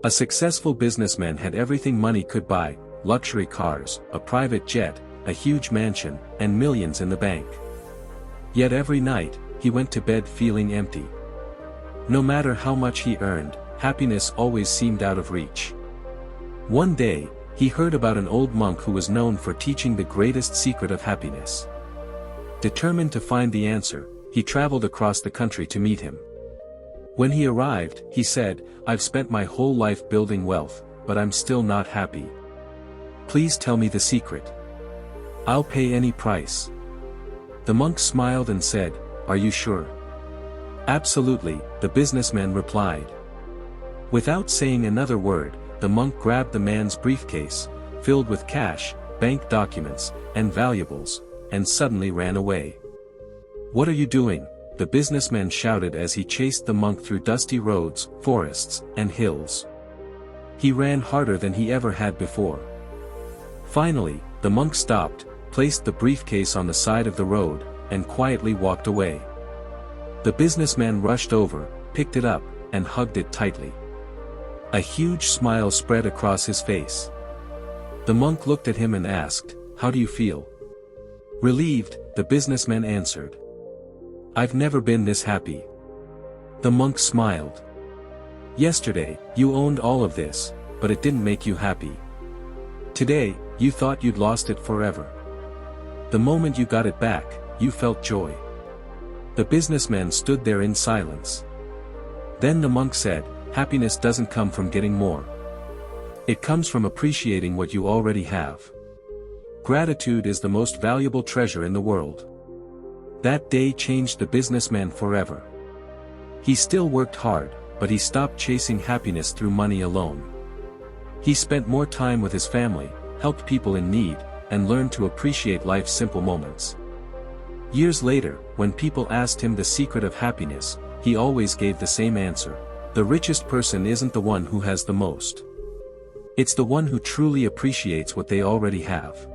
A successful businessman had everything money could buy: luxury cars, a private jet, a huge mansion, and millions in the bank. Yet every night, he went to bed feeling empty. No matter how much he earned, happiness always seemed out of reach. One day, he heard about an old monk who was known for teaching the greatest secret of happiness. Determined to find the answer, he traveled across the country to meet him. When he arrived, he said, "I've spent my whole life building wealth, but I'm still not happy. Please tell me the secret. I'll pay any price." The monk smiled and said, "Are you sure?" "Absolutely," the businessman replied. Without saying another word, the monk grabbed the man's briefcase, filled with cash, bank documents, and valuables, and suddenly ran away. "What are you doing?" the businessman shouted as he chased the monk through dusty roads, forests, and hills. He ran harder than he ever had before. Finally, the monk stopped, placed the briefcase on the side of the road, and quietly walked away. The businessman rushed over, picked it up, and hugged it tightly. A huge smile spread across his face. The monk looked at him and asked, "How do you feel?" "Relieved," the businessman answered. "I've never been this happy." The monk smiled. "Yesterday, you owned all of this, but it didn't make you happy. Today, you thought you'd lost it forever. The moment you got it back, you felt joy." The businessman stood there in silence. Then the monk said, "Happiness doesn't come from getting more. It comes from appreciating what you already have. Gratitude is the most valuable treasure in the world." That day changed the businessman forever. He still worked hard, but he stopped chasing happiness through money alone. He spent more time with his family, helped people in need, and learned to appreciate life's simple moments. Years later, when people asked him the secret of happiness, he always gave the same answer: the richest person isn't the one who has the most. It's the one who truly appreciates what they already have.